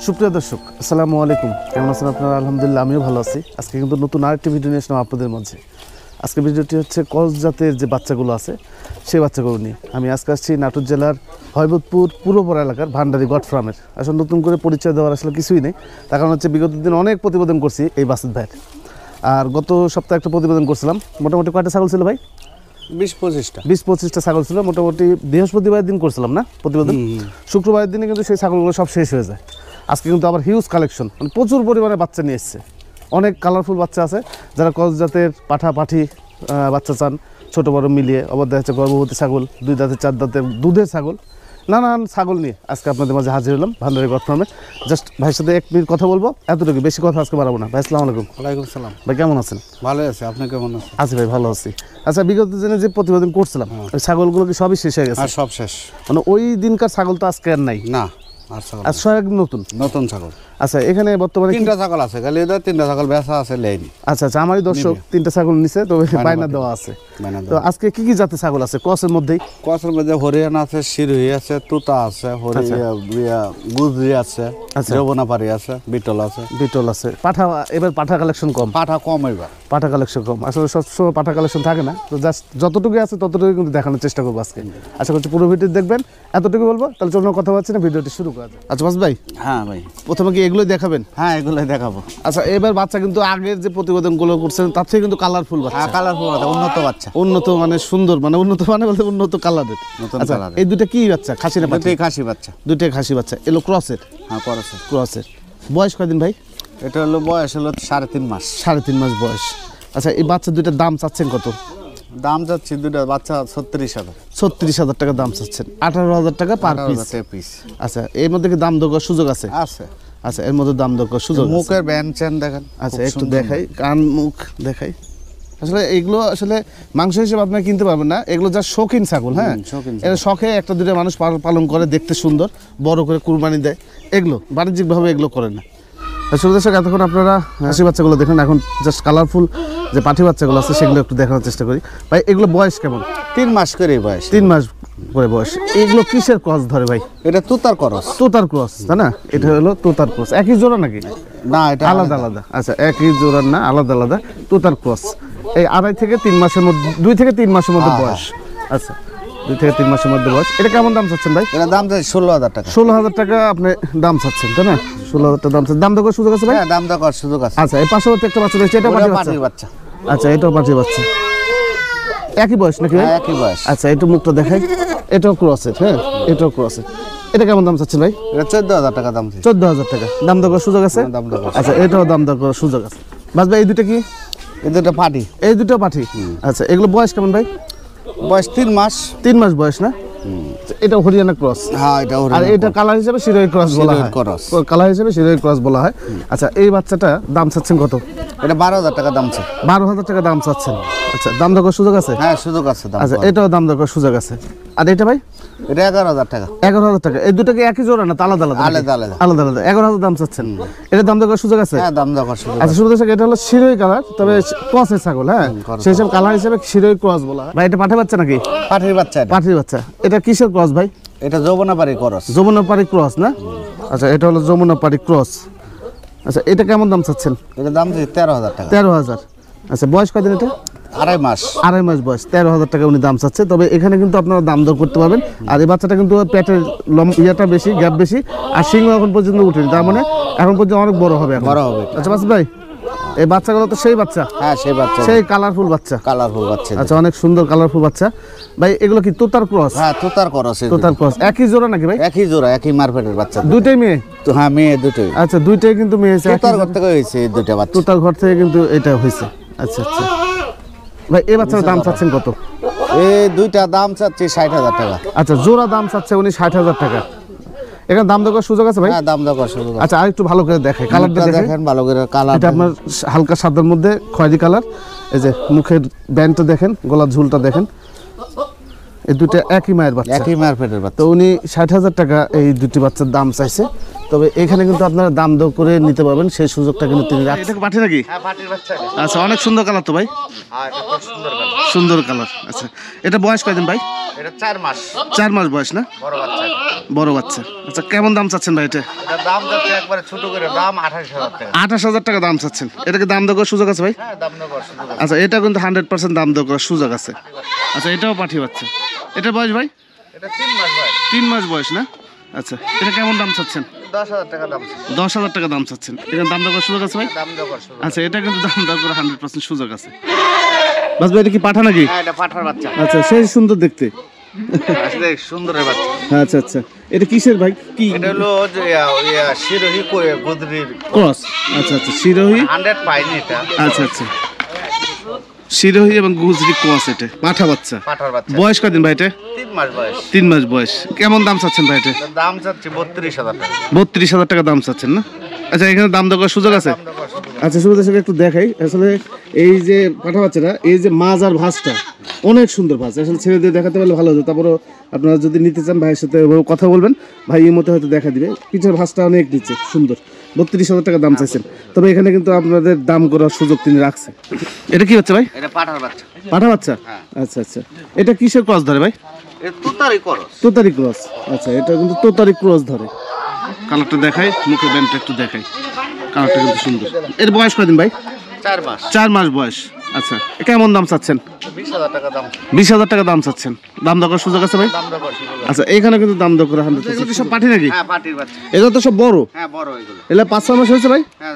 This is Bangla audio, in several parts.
সুপ্রিয় দর্শক আসসালামু আলাইকুম, কেমন আছেন আপনারা? আলহামদুলিল্লাহ আমিও ভালো আছি। আজকে কিন্তু নতুন আরেকটি ভিডিও নিয়ে আসলাম আপনাদের মাঝে। আজকে ভিডিওটি হচ্ছে ক্রস জাতের যে বাচ্চাগুলো আছে সেই বাচ্চাগুলো নিয়ে। আমি আজকে আসছি নাটোর জেলার হয়বতপুর পূর্বপাড়া এলাকার ভান্ডারি গড ফার্মের। আসলে নতুন করে পরিচয় দেওয়ার আসলে কিছুই নেই, তার কারণ হচ্ছে বিগত দিন অনেক প্রতিবেদন করছি এই বাসের ভাইয়ের। আর গত সপ্তাহে একটা প্রতিবেদন করছিলাম, মোটামুটি কয়টা ছাগল ছিল ভাই? 20-25টা ছাগল ছিল। মোটামুটি বৃহস্পতিবার দিন করছিলাম না প্রতিবেদন, শুক্রবারের দিনে কিন্তু সেই ছাগলগুলো সব শেষ হয়ে যায়। আজকে কিন্তু আবার হিউজ কালেকশন, মানে প্রচুর পরিমাণে বাচ্চা নিয়ে এসছে। অনেক কালারফুল বাচ্চা আছে, যারা ক্রস জাতের পাঠা পাঠি বাচ্চা চান ছোটো বড় মিলিয়ে, আবার দেখা যাচ্ছে গর্ভবতী ছাগল, 2 দাঁতের 4 দাঁতের দুধের ছাগল, নানান ছাগল নিয়ে আজকে আপনাদের মাঝে হাজির হলাম ভান্ডারি গড ফার্মে। জাস্ট ভাইয়ের সাথে 1 মিনিট কথা বলবো, এতটুকু, বেশি কথা আজকে বাড়াবো না। ভাই আসসালামু আলাইকুম। ওয়ালাইকুম সালাম। ভাই কেমন আছেন? ভালো আছে, আপনি কেমন আছেন? আছি ভাই, ভালো আছি। আচ্ছা, বিগত দিনে যে প্রতিবেদন করছিলাম ওই ছাগলগুলো কি সবই শেষ হয়ে গেছে? আর সব শেষ, মানে ওই দিনকার ছাগল তো আজকে আর নাই না আর ছাগল আর সব একদম নতুন নতুন ছাগল। আচ্ছা, এখানে বর্তমানে 3টা ছাগল আছে, খালি এদের 3টা ছাগল বেচা আছে, লেয়নি। আচ্ছা আচ্ছা, আমারই দর্শক 3টা ছাগল নিছে, তবে বায়না দেওয়া আছে। তো আজকে কি কি জাতের ছাগল আছে ক্রসের মধ্যেই? কসের মধ্যে হরিয়ানা আছে, শিরোহী আছে, তুতা আছে, গুজরি আছে, যৌবনাপাড়ি আছে, বিটল আছে। বিটল আছে। পাঠা, এবার পাঠা কালেকশন কম। পাঠা কম এবার, পাঠা কালেকশন কম, আসলে সবসময় পাঠা কালেকশন থাকে না, তো জাস্ট যতটুকু আছে ততটুকু কিন্তু দেখানোর চেষ্টা করবো আজকে। আশা করছি পুরো ভিডিও দেখবেন, এতটুকু বলবো। তাহলে চলুন কথা বলছি না, ভিডিওটি শুরু করা যায়। আচ্ছা বাস ভাই, হ্যাঁ ভাই, প্রথমে কি এগুলোই দেখাবেন? হ্যাঁ এগুলোই দেখাবো। আচ্ছা, এবার বাচ্চা কিন্তু আগের যে প্রতিবেদনগুলো করছেন তার থেকে কিন্তু কালারফুল বাচ্চা। হ্যাঁ কালারফুল আছে, উন্নত বাচ্চা, উন্নত মানে সুন্দর, মানে উন্নত মানে বলতে উন্নত কালারের। আচ্ছা, এই দুটো কি বাচ্চা? খাসি না পাঠি? খাসি বাচ্চা, দুইটাই খাসি বাচ্চা। এলো ক্রসের? হ্যাঁ করছে। ক্রসের বয়স কয়দিন ভাই? এটা হলো বয়স হলো 3.5 মাস। 3.5 মাস বয়স। আচ্ছা, এই বাচ্চা দুইটার দাম চাচ্ছেন কত? দাম যাচ্ছে দুটো বাচ্চা 36,000। 36,000 টাকা দাম চাচ্ছেন, 18,000 টাকা পার পিস। আচ্ছা, এর মধ্যে কি দাম দর করার সুযোগ আছে? আছে। আচ্ছা, এর মধ্যে দাম দর করার সুযোগ আছে। মুখের ব্যান চ্যান দেখেন। আচ্ছা, একটু দেখাই, কান মুখ দেখাই। আসলে এগুলো আসলে মাংস হিসেবে আপনারা কিনতে পারবেন না, এগুলো যা শৌখিন ছাগল। হ্যাঁ, এর শখে একটা দুটো মানুষ পালন করে, দেখতে সুন্দর, বড় করে কুরবানি দেয়। এগুলো বাণিজ্যিকভাবে এগুলো করে না। আসলে দর্শক, এতক্ষণ আপনারা হাসি বাচ্চাগুলো দেখুন, এখন জাস্ট কালারফুল যে পাঠি বাচ্চাগুলো আছে সেগুলো একটু দেখানোর চেষ্টা করি। ভাই এগুলো বয়স কেমন? 3 মাস করে বয়স। 3 মাস করে বয়স। এগুলো কিসের ক্রস ধরে ভাই? এটা তুতার ক্রস। তোতার ক্রস, তাই না? এটা হলো তোতার ক্রস। একই জোড়া নাকি? না, এটা আলাদা আলাদা। আচ্ছা, একই জোড়ার না, আলাদা আলাদা। তোতার ক্রস। এই 2.5 থেকে 3 মাসের মধ্যে, 2 থেকে 3 মাসের মধ্যে বয়স। আচ্ছা, 2 থেকে 3 মাসের মধ্যে বয়স। এটা কেমন দাম চাচ্ছেন ভাই? এটা দাম চাই 16,000 টাকা। 16,000 টাকা আপনি দাম চাচ্ছেন, তাই না? 16,000 টাকা দাম চাচ্ছেন। দাম দেওয়ার সুযোগ আছে ভাই? হ্যাঁ, দাম দেওয়ার সুযোগ আছে। আচ্ছা, এই পাশাপাশি একটা বাচ্চা দেখছি, এটা পাঠির বাচ্চা। আচ্ছা, এটাও পাঠির বাচ্চা। একই বয়স নাকি ভাই? একই বয়স। আচ্ছা, একটু মুখটা দেখাই। এটাও ক্রসের। হ্যাঁ, এটাও ক্রসের। এটা কেমন দাম চাচ্ছেন ভাই? এটা 14,000 টাকা দাম চাই। 14,000 টাকা দাম দেওয়ার সুযোগ আছে? দাম দেওয়ার। আচ্ছা, এটাও দাম দেওয়ার সুযোগ আছে। বাস ভাই, এই দুটো কি? এই দুটো পাটি। এই দুটো পাঠি। আচ্ছা, এগুলো বয়স কেমন ভাই? বয়স 3 মাস। 3 মাস বয়স না? এটা হরিয়ানা ক্রস। হ্যাঁ, এটা আর এটা কালার হিসেবে শিরোহী ক্রস বলা হয়। কালার হিসেবে শিরোহী ক্রস বলা হয়। আচ্ছা, এই বাচ্চাটা দাম চাচ্ছেন কত? এটা 12,000 টাকা দাম চাই। 12,000 টাকা দাম চাচ্ছেন। আচ্ছা, দাম দেওয়ার সুযোগ আছে? হ্যাঁ, সুযোগ আছে। দাম আচ্ছা, এটাও দাম দেওয়ার সুযোগ আছে। আর এটা ভাই? এটা 11,000 টাকা। 11,000 টাকা। এই দুটো কি একই জোড়া না আলাদা আলাদা? আলাদা আলাদা। আলাদা আলাদা। 11,000 দাম চাচ্ছেন। এটা দাম দেওয়ার সুযোগ আছে? হ্যাঁ, দাম দেওয়ার সুযোগ। আচ্ছা, শুরু থেকে এটা হলো শিরোহী কালার, তবে ক্রসের ছাগল। হ্যাঁ, সেই হিসাবে কালার হিসেবে শিরোহী ক্রস বলা হয়। ভাই এটা পাঠা বাচ্চা নাকি? পাটির বাচ্চা। এটা পাঠির বাচ্চা। এটা কিসের ক্রস ভাই? এটা যৌবনাপাড়ি ক্রস। যমুনাপাড়ি ক্রস না? আচ্ছা, এটা হলো যমুনাপাড়ি ক্রস। আচ্ছা, এটা কেমন দাম চাচ্ছেন? এটা দাম চাই 13,000 টাকা। 13,000। আচ্ছা, বয়স কদিন এটা? 2.5 মাস। 2.5 মাস বয়স। 13,000 টাকা উনি দাম চাচ্ছে। তবে এখানে কিন্তু আপনারা দাম দর করতে পারবেন। আর এই বাচ্চাটা কিন্তু পেটের ইয়েটা বেশি, গ্যাপ বেশি, আর সিংহ এখন পর্যন্ত উঠেনি, তার মানে এখন পর্যন্ত অনেক বড় হবে। বড় হবে। আচ্ছা বাস ভাই, এই বাচ্চাগুলো তো সেই বাচ্চা। হ্যাঁ, সেই বাচ্চা, সেই কালারফুল বাচ্চা। কালারফুল বাচ্চা। আচ্ছা, অনেক সুন্দর কালারফুল বাচ্চা। ভাই এগুলো কি তোতার ক্রস? হ্যাঁ, তুতার ক্রস। তোতার ক্রস। একই জোড়া নাকি ভাই? একই জোড়া, একই মারপেটের বাচ্চা। দুইটাই মেয়ে? তো হ্যাঁ, মেয়ে দুটোই। আচ্ছা, দুইটাই কিন্তু মেয়ে। তুতার ঘর থেকে হয়েছে এই দুটো বাচ্চা। তোতার ঘর থেকে কিন্তু এটা হয়েছে। আচ্ছা আচ্ছা ভাই, এই বাচ্চার দাম চাচ্ছেন কত? এই দুইটা দাম চাচ্ছি 60,000 টাকা। আচ্ছা, জোড়া দাম চাচ্ছে উনি 60,000 টাকা। এখানে দাম দেওয়ার সুযোগ আছে ভাই? হ্যাঁ, দাম দেওয়ার সুযোগ আছে। আচ্ছা, আর একটু ভালো করে দেখে কালারটা দেখেন, ভালো করে কালার। এটা আপনার হালকা সাদার মধ্যে খয়েরি কালার। এই যে মুখের ব্যান্ডটা দেখেন, গলার ঝুলটা দেখেন। এই দুটো একই মায়ের বাচ্চা, একই মারপেটের বাচ্চা। তো উনি 60,000 টাকা এই দুটি বাচ্চার দাম চাইছে। তবে এখানে কিন্তু আপনারা দাম দর করে নিতে পারবেন, সেই সুযোগটা কিন্তু তিনি রাখছেন। এটা পাঠে নাকি? হ্যাঁ পাটির বাচ্চা। আচ্ছা, অনেক সুন্দর কালার তো ভাই। হ্যাঁ এটা খুব সুন্দর কালার। সুন্দর কালার। আচ্ছা, এটা বয়স কয়দিন ভাই? এটা 4 মাস। 4 মাস বয়স না? বড় বাচ্চা। বড় বাচ্চা। আচ্ছা, কেমন দাম চাচ্ছেন ভাই এটা? এটা দাম যাচ্ছে একবারে ছোট করে দাম 28,000 টাকা। 28,000 টাকা দাম চাচ্ছেন। এটাকে দাম দর করার সুযোগ আছে ভাই? হ্যাঁ দাম দেওয়ার সুযোগ আছে। আচ্ছা, এটা কিন্তু 100% দাম দর করার সুযোগ আছে। আচ্ছা, এটাও পাঠি বাচ্চা। এটা বয়স ভাই? এটা 3 মাস বয়স। 3 মাস বয়স না? আচ্ছা, এটা কেমন দাম চাচ্ছেন? 10,000 টাকা দাম। 10,000 টাকা দাম চাচ্ছেন। এটা দাম দর করার সুযোগ আছে ভাই? দাম দেওয়ার সুযোগ। আচ্ছা, এটা কিন্তু দাম দর করার 100% সুযোগ আছে। বাস ভাই, এটা কি পাঠা নাকি? হ্যাঁ এটা পাঠার বাচ্চা। আচ্ছা, সেই সুন্দর দেখতে। আসলে সুন্দরের বাচ্চা। আচ্ছা আচ্ছা, এটা কিসের ভাই? কি এটা হলো যে শিরোহী গুদরির ক্রস? আচ্ছা আচ্ছা, শিরোহী। 100 পাইনি এটা। আচ্ছা আচ্ছা, শিরোহী এবং গুজরি ক্রস, এটা পাঠা বাচ্চা। পাঠার বাচ্চা। বয়স কদিন ভাই এটা? 3 মাস বয়স। 3 মাস বয়স। কেমন দাম চাচ্ছেন ভাই এটা? এটার দাম চাচ্ছি 32,000 টাকা। 32,000 টাকা দাম চাচ্ছেন না? আচ্ছা, এখানে দাম দর করার সুযোগ আছে? দাম দেওয়ার সুযোগ আছে। আচ্ছা, শুরুতে একটু দেখাই। আসলে এই যে পাঠা বাচ্চাটা, এই যে মাছ আর ভাঁজটা অনেক সুন্দর ভাঁজ। আসলে ছেড়ে দিয়ে দেখাতে পারলে ভালো হতো। তারপরও আপনারা যদি নিতে চান ভাইয়ের সাথে ওভাবে কথা বলবেন, ভাই এই মতো হয়তো দেখা দিবে। পিছের ভাঁজটা অনেক নিচে সুন্দর। 32,000 টাকা দাম চাইছেন। তবে এখানে কিন্তু আপনাদের দাম করার সুযোগ তিনি রাখছে। এটা কি হচ্ছে ভাই? এটা পাঠার বাচ্চা। পাঠা বাচ্চা? হ্যাঁ। আচ্ছা আচ্ছা, এটা কিসের ক্রস ধরে ভাই? এটা তুতারি করস। তোতারি ক্রস। আচ্ছা, এটা কিন্তু তোতারি ক্রস ধরে। কালারটা দেখাই, মুখে ব্যান্ডটা একটু দেখাই। কালারটা কিন্তু সুন্দর। এর বয়স কদিন ভাই? 4 মাস। 4 মাস বয়স। আচ্ছা, কেমন দাম চাচ্ছেন? 20,000 টাকা দাম। 20,000 টাকা দাম চাচ্ছেন। দাম দর করার সুযোগ আছে ভাই? দাম দেওয়ার সুযোগ আছে। আচ্ছা, এখানে কিন্তু দাম দর করা 100%। সব পাঠি নাকি? হ্যাঁ পাটির বাচ্চা। এগুলো তো সব বড়। হ্যাঁ বড় এগুলো। এগুলো 5-6 মাস হয়েছে ভাই? হ্যাঁ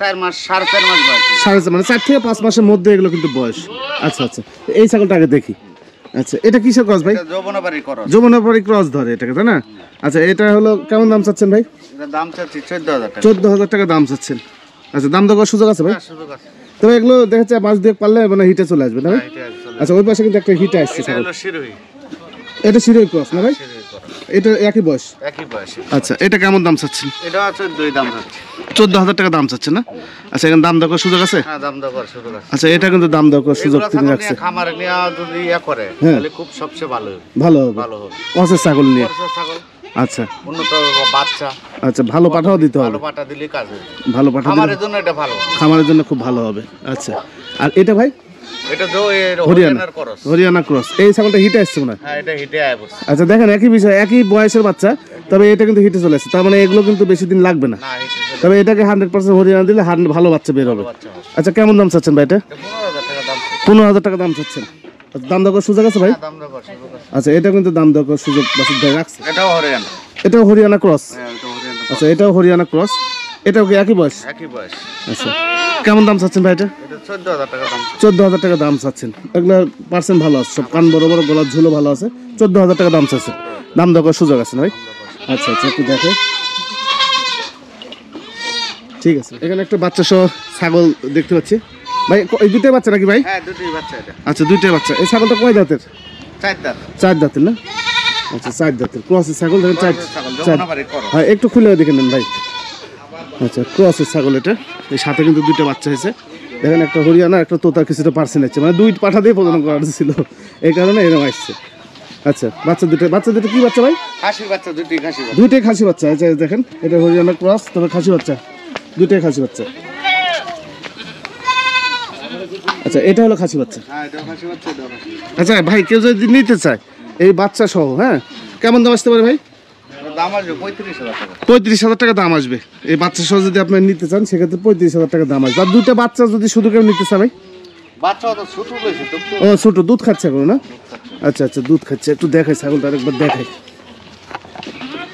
4 মাস 4.5 মাস বয়স। 4.5 মানে 4 থেকে 5 মাসের মধ্যে এগুলো কিন্তু বয়স। আচ্ছা আচ্ছা, এই ছাগলটা আগে দেখি। আচ্ছা, এটা কিসের ক্রস ভাই? এটা যৌবনাবাড়ি করস। যমুনাপাড়ি ক্রস ধরে এটাকে, তাই না? আচ্ছা, এটা হলো কেমন দাম চাচ্ছেন ভাই? এটা দাম চাচ্ছি 14,000 টাকা। 14,000 টাকা দাম চাচ্ছেন। আচ্ছা, দাম দর করার সুযোগ আছে ভাই? হ্যাঁ সুযোগ আছে। তবে এগুলো দেখা যাচ্ছে মাস দিয়ে পারলে মানে হিটে চলে আসবে না ভাই? হ্যাঁ, এটা চলে। আচ্ছা, ওই পাশে কিন্তু একটা হিটে আসছে এটা ছাগল। হলো শিরোহী। এটা শিরোই ক্রস না ভাই? শিরোহী করস। এটা একই বয়স। একই বয়সী। আচ্ছা, এটা কেমন দাম চাচ্ছেন? এটা 14 দাম চাচ্ছি। 14,000 টাকা দাম চাচ্ছেন না? আচ্ছা, এখানে দাম দর করার সুযোগ আছে? হ্যাঁ দাম দেওয়ার সুযোগ আছে। আচ্ছা, এটা কিন্তু দাম দর করার সুযোগ এগুলো তিনি ছাগল রাখছে। নিয়ে খামারে নিয়ে যদি করে হ্যাঁ। তাহলে খুব সবচেয়ে ভালো হবে। ভালো হবে। ভালো হবে। কসের ছাগল নিয়ে। করসের ছাগল আচ্ছা উন্নত বাচ্চা। আচ্ছা, ভালো পাঠাও দিতে হবে। ভালো পাটা দিলে কাজ হবে। ভালো পাঠা দিলে খামারের জন্য এটা ভালো। খামারের জন্য খুব ভালো হবে। আচ্ছা, আর এটা ভাই? এটা হরিয়ানা। হরিয়ানার করস। হরিয়ানা ক্রস। এই ছাগলটা হিটে আসছে মনে হয়। হ্যাঁ এটা হিটে আয় পড়ছে। আচ্ছা, দেখেন একই বিষয়, একই বয়সের বাচ্চা, তবে এটা কিন্তু হিটে চলে আসছে। তার মানে এগুলো কিন্তু বেশি দিন লাগবে না। না হিটে চলে। তবে এটাকে 100% হরিয়ানা দিলে ভালো বাচ্চা বের হবে। বাচ্চা হবে। আচ্ছা, কেমন দাম চাচ্ছেন ভাই এটা? এটা 15,000 টাকা দাম। 15,000 টাকা দাম চাচ্ছেন। আচ্ছা, দাম দর করার সুযোগ আছে ভাই? হ্যাঁ, দাম দেওয়ার সুযোগ আছে। আচ্ছা, এটা কিন্তু দাম দর করার সুযোগ বাসুদ ভাই রাখছে। এটাও হরিয়ানা। এটাও হরিয়ানা ক্রস। হ্যাঁ এটা হরিয়ানা। আচ্ছা, এটাও হরিয়ানা ক্রস। এটাও কি একই বয়স? একই বয়স। আচ্ছা, কেমন দাম চাচ্ছেন ভাই এটা? এটা 14,000 টাকা দাম। 14,000 টাকা দাম চাচ্ছেন। এগুলো পার্সেন্ট ভালো আছে, সব কান বড় বড়, গলার ঝুলো ভালো আছে। 14,000 টাকা দাম চাচ্ছেন। দাম দর করার সুযোগ আছে না ভাই? আচ্ছা আচ্ছা, একটু দেখে। ঠিক আছে, এখানে একটা বাচ্চা সহ ছাগল দেখতে পাচ্ছি ভাই। এই দুটোই বাচ্চা নাকি ভাই? হ্যাঁ দুটোই বাচ্চা এটা। আচ্ছা, দুইটাই বাচ্চা। এই ছাগলটা কয় দাঁতের? 4 দাঁত। 4 দাঁতের না? আচ্ছা, 4 দাঁতের ক্রসের ছাগল দেখেন। ছাগল যমুনাপাড়ি করস। হ্যাঁ, একটু খুলে দেখে নেন ভাই। আচ্ছা, ক্রসের ছাগল এটা। এই সাথে কিন্তু দুইটা বাচ্চা হয়েছে। দেখেন, একটা হরিয়ানা, একটা তোতার কিছুটা পার্সেন্ট আছে, মানে দুই পাঠা দিয়ে প্রজনন করা ছিল, এই কারণে এরকম আসছে। আচ্ছা, বাচ্চা দুটো কি বাচ্চা ভাই? খাসি বাচ্চা, দুটোই খাসি বাচ্চা। দুইটাই খাসি বাচ্চা। আচ্ছা, দেখেন এটা হরিয়ানা ক্রস, তবে খাসি বাচ্চা, দুইটাই খাসি বাচ্চা। আচ্ছা, এটা হলো খাসি বাচ্চা। হ্যাঁ এটাও খাসি বাচ্চা, এটাও খাসি বাচ্চা। আচ্ছা ভাই, কেউ যদি নিতে চায় এই বাচ্চা সহ, হ্যাঁ, কেমন দাম আসতে পারে ভাই? এটার দাম আসবে 35,000 টাকা। 35,000 টাকা দাম আসবে। এই বাচ্চা সহ যদি আপনি নিতে চান সেক্ষেত্রে 35,000 টাকা দাম আসবে। আর দুইটা বাচ্চা যদি শুধু কেউ নিতে চায় ভাই? বাচ্চা তো ছোট রয়েছে তো। ও ছোট, দুধ খাচ্ছে এখন না? আচ্ছা আচ্ছা, দুধ খাচ্ছে। একটু দেখাই ছাগলটা, আরেকবার দেখাই।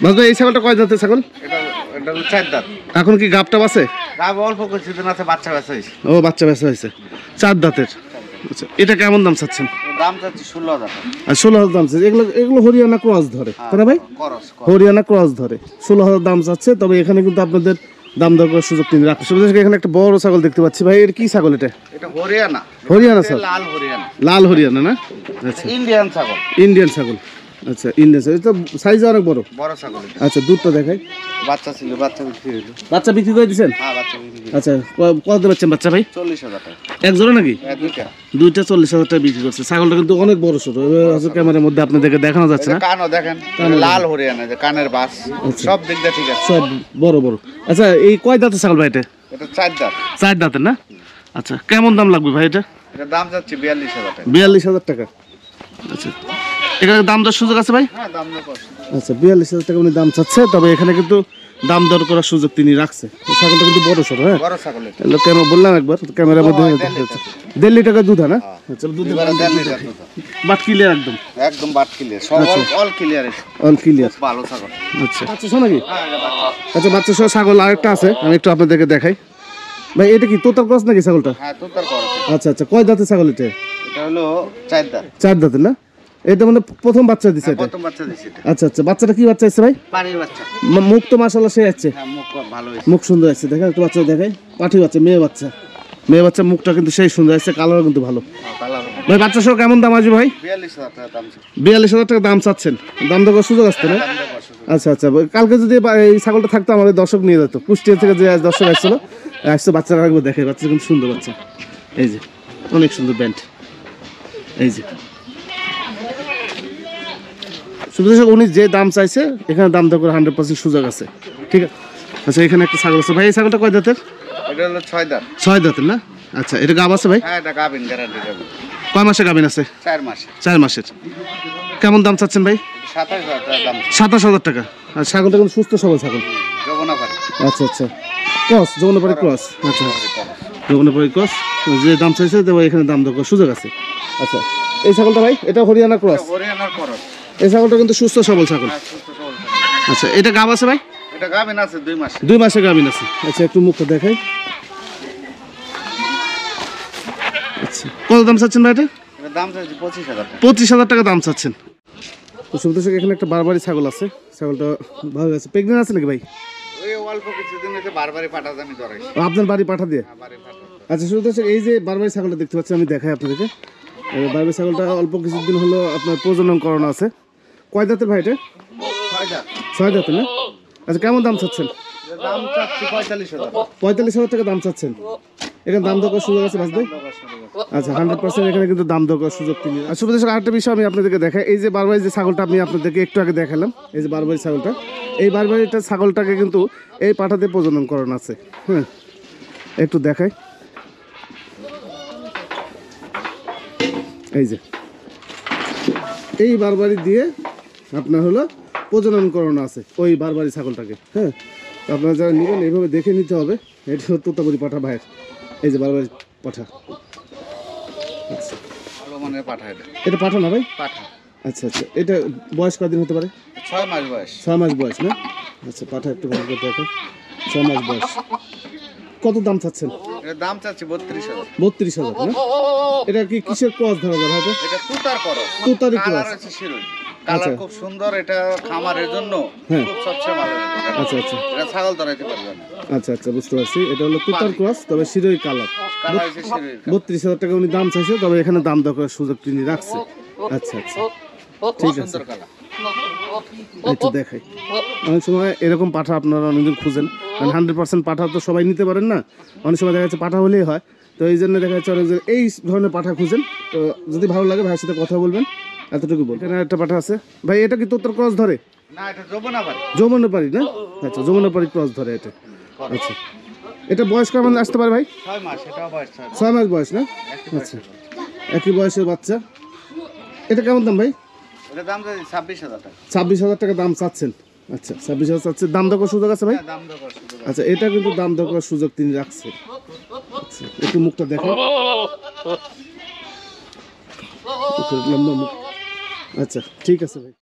ভাই, এই ছাগলটা কয় দাঁতের ছাগল? এটা এটা 4 দাঁত। এখন কি গাবটা আছে? গাব অল্প কিছুদিন আছে, বাচ্চা বাচ্চা হয়েছে। ও, বাচ্চা বেচা হয়েছে। 4 দাঁতের। আচ্ছা, এটা কেমন দাম চাচ্ছেন? এর দাম চাচ্ছি 16,000 টাকা। আর 16,000 দাম চাচ্ছে। এগুলো হরিয়ানা ক্রস ধরে, তাই না ভাই? করস। হরিয়ানা ক্রস ধরে 16,000 দাম চাচ্ছে। তবে এখানে কিন্তু আপনাদের দাম দর করার সুযোগ তিনি রাখেন। এখানে একটা বড় ছাগল দেখতে পাচ্ছি ভাই। এর কি ছাগল এটা? এটা হরিয়ানা। হরিয়ানা ছাগল। লাল হরিয়ানা। লাল হরিয়ানা না? আচ্ছা, ইন্ডিয়ান ছাগল। ইন্ডিয়ান ছাগল। আচ্ছা ইন্ডিয়ান সাইজ, তো সাইজ অনেক বড়। বড় ছাগল এটা। আচ্ছা দুধটা দেখাই। বাচ্চা ছিল, বাচ্চা বিক্রি হলো। বাচ্চা বিক্রি করে দিয়েছেন? হ্যাঁ বাচ্চা বিক্রি হলো। আচ্ছা কত পাচ্ছেন বাচ্চা ভাই? 40,000 টাকা। এক জোড়া নাকি? হ্যাঁ দুইটা। দুইটা 40,000 টাকা বিক্রি করছে। ছাগলটা কিন্তু অনেক বড় সড়ো, ক্যামেরার মধ্যে আপনাদেরকে দেখানো যাচ্ছে না। কানও দেখেন, লাল হরিয়ানা, যে কানের বাস সব দিক দিয়ে ঠিক আছে, সব বড় বড়। আচ্ছা এই কয় দাঁতের ছাগল ভাই এটা? এটা 4 দাঁত। 4 দাঁতের না? আচ্ছা কেমন দাম লাগবে ভাই এটা? এটা দাম যাচ্ছে 42,000 টাকা। 42,000 টাকা। আচ্ছা এখানে দাম দর সুযোগ আছে ভাই? হ্যাঁ দাম দর করছে। আচ্ছা 42,000 টাকা উনি দাম চাচ্ছে, তবে এখানে কিন্তু দাম দর করার সুযোগ তিনি রাখছে। ছাগলটা কিন্তু বড় সড়ো। হ্যাঁ বড় ছাগল এটা। এগুলো কেন বললাম একবার ক্যামেরার মধ্যে। 1.5 লিটার দুধ হয় না? আচ্ছা দুধ এবারে 1.5 লিটার দুধ। বাট ক্লিয়ার একদম। একদম বাট ক্লিয়ার, সব অল ক্লিয়ার এটা। All clear. ভালো ছাগল। আচ্ছা বাচ্চা সহ নাকি? হ্যাঁ এটা বাচ্চা। আচ্ছা বাচ্চা সহ ছাগল আরেকটা আছে, আমি একটু আপনাদেরকে দেখাই। ভাই এটা কি তোতার ক্রস নাকি ছাগলটা? হ্যাঁ তোতার করছে। আচ্ছা আচ্ছা কয় দাঁতের ছাগল এটা? এটা হলো 4 দাঁত। 4 দাঁতের না? এটা মানে প্রথম বাচ্চা দিছে এটা? প্রথম বাচ্চা দিছে এটা। আচ্ছা আচ্ছা বাচ্চাটা কি বাচ্চা আছে ভাই? পানির বাচ্চা। মুখ তো মাশাআল্লাহ সে আছে। হ্যাঁ মুখ ভালো হয়েছে। মুখ সুন্দর আছে, দেখেন একটু বাচ্চা দেখাই। পাঠি বাচ্চা, মেয়ে বাচ্চা। মেয়ে বাচ্চা মুখটা কিন্তু সেই সুন্দর আছে, কালারও কিন্তু ভালো। কালার ভাই বাচ্চা সহ কেমন দাম আসবে ভাই? 42,000 টাকা দাম ছিল। 42,000 টাকা দাম চাচ্ছেন। দাম দেওয়ার সুযোগ আসছে না? আচ্ছা আচ্ছা কালকে যদি এই ছাগলটা থাকতো আমাদের দর্শক নিয়ে যেত। কুষ্টিয়া থেকে যে আজ দর্শক আসছিল, আসছে বাচ্চারা রাখবো দেখে। বাচ্চা কিন্তু সুন্দর বাচ্চা, এই যে অনেক সুন্দর ব্যান্ড, এই যে সুবিধা। উনি যে দাম চাইছে এখানে দাম দেওয়ার 100% সুযোগ আছে, ঠিক আছে? আচ্ছা এখানে একটা ছাগল আছে ভাই, এই ছাগলটা কয় দাঁতের? এটা হলো 6 দাঁত। 6 দাঁতের না? আচ্ছা এটা গাব আছে ভাই? হ্যাঁ এটা গাবিন, গ্যারান্টি গাবিন। কয় মাসে গাবিন আছে? 4 মাসে। 4 মাসের। কেমন দাম চাচ্ছেন ভাই? 27,000 টাকা দাম। 27,000 টাকা। আর ছাগলটা কিন্তু সুস্থ সবল ছাগল। যমুনাপাড়ি। আচ্ছা আচ্ছা ক্রস, যমুনাপাড়ি ক্রস। আচ্ছা যমুনাপাড়ি ক্রস। যে দাম চাইছে দেবো, এখানে দাম দেওয়ার সুযোগ আছে। আচ্ছা এই ছাগলটা ভাই, এটা হরিয়ানা ক্রস। হরিয়ানার করস। এই ছাগলটা কিন্তু সুস্থ সবল ছাগল। আচ্ছা এটা গাব আছে ভাই? এটা গাবিন আছে 2 মাসে। 2 মাসে গাবিন আছে। আচ্ছা একটু মুখটা দেখাই। আচ্ছা কত দাম চাচ্ছেন ভাই এটা? এটা দাম চাইছে 25,000 টাকা। 25,000 টাকা দাম চাচ্ছেন। তো সুবিধা এখানে একটা বারবারি ছাগল আছে, ছাগলটা ভালো আছে। প্রেগনেন্ট আছে নাকি ভাই? ওই অল্প কিছুদিন হইতে বারবারই পাঠা দামি ধরাইছে। আপনার বাড়ি পাঠা দিয়ে? হ্যাঁ বাড়ি পাঠা। আচ্ছা সুবিধা এই যে বারবারি ছাগলটা দেখতে পাচ্ছি, আমি দেখাই আপনাদেরকে। বারবারি ছাগলটা অল্প কিছুদিন হলো আপনার প্রজনন করানো আছে। কয় দাঁতের ভাই এটা? 6 দাঁত। 6 দাঁতের না? আচ্ছা কেমন দাম চাচ্ছেন? এর দাম চাচ্ছি 45,000 টাকা। 45,000 টাকা দাম চাচ্ছেন। এখানে দাম দেওয়ার সুযোগ আছে বাস ভাই? আচ্ছা 100% এখানে কিন্তু দাম দেওয়ার সুযোগ তিনি। আর সুবিধা আরেকটা বিষয় আমি আপনাদেরকে দেখাই। এই যে বারবারি যে ছাগলটা আমি আপনাদেরকে একটু আগে দেখালাম, এই যে বারবারি ছাগলটা, এই বারবারিটা ছাগলটাকে কিন্তু এই পাঠাতে প্রজনন করানো আছে। হ্যাঁ একটু দেখাই, এই যে এই বারবারি দিয়ে আপনার হলো প্রজনন করানো আছে ওই বারবারি ছাগলটাকে। হ্যাঁ তো আপনারা যারা নেবেন এইভাবে দেখে নিতে হবে। এটা হলো তোতাপুরি পাঠা ভাইয়ের, এই যে বারবারি পাঠা। আচ্ছা ভালো মানের পাঠা এটা। এটা পাঠা না ভাই? পাঠা। আচ্ছা আচ্ছা এটা বয়স কদিন হতে পারে? 6 মাস বয়স। 6 মাস বয়স না? আচ্ছা পাঠা একটু ভালো করে দেখো, 6 মাস বয়স। কত দাম চাচ্ছেন? এর দাম চাচ্ছি 32,000। 32,000 না? এটা কি কিসের ক্রস ধরা যাবে ভাই? এটা তুতার করস। তুতারি কালার ক্রস। আছে শিরোই। কালার খুব সুন্দর, এটা খামারের জন্য হ্যাঁ। খুব সবচেয়ে ভালো। আচ্ছা আচ্ছা এটা ছাগল ধরাইতে পারবে না। আচ্ছা আচ্ছা বুঝতে পারছি। এটা হলো তুতার ক্রস, তবে শিরোই কালার। কালার আছে শিরোই। 32,000 টাকা উনি দাম চাইছে, তবে এখানে দাম দেওয়ার সুযোগ তিনি রাখছে। আচ্ছা আচ্ছা ঠিক আছে। সুন্দর কালার। একটু দেখাই। অনেক সময় এরকম পাঠা আপনারা অনেকজন খুঁজেন, কারণ 100% পাঠা তো সবাই নিতে পারেন না। অনেক সময় দেখা যাচ্ছে পাঠা হলেই হয়, তো এই জন্য দেখা যাচ্ছে অনেকজন এই ধরনের পাঠা খুঁজেন। তো যদি ভালো লাগে ভাইয়ের সাথে কথা বলবেন, এতটুকু বল। এখানে একটা পাঠা আছে ভাই, এটা কি তোতার ক্রস ধরে? না এটা যমুনাপাড়ি। যমুনাপাড়ি না? আচ্ছা যমুনাপাড়ি ক্রস ধরে এটা। আচ্ছা এটা বয়স কেমন আসতে পারে ভাই? 6 মাস, এটাও বয়স 6 মাস। 6 মাস বয়স না? আচ্ছা একই বয়সের বাচ্চা। এটা কেমন দাম ভাই? এটা দাম চাচ্ছি 26,000 টাকা। 26,000 টাকা দাম চাচ্ছেন। আচ্ছা 26,000 চাচ্ছে। দাম দেওয়ার সুযোগ আছে ভাই? হ্যাঁ, দাম দেওয়ার সুযোগ আছে। আচ্ছা এটা কিন্তু দাম দেওয়ার সুযোগ তিনি রাখছেন। আচ্ছা একটু মুখটা দেখো, লম্বা মুখ। আচ্ছা ঠিক আছে ভাই।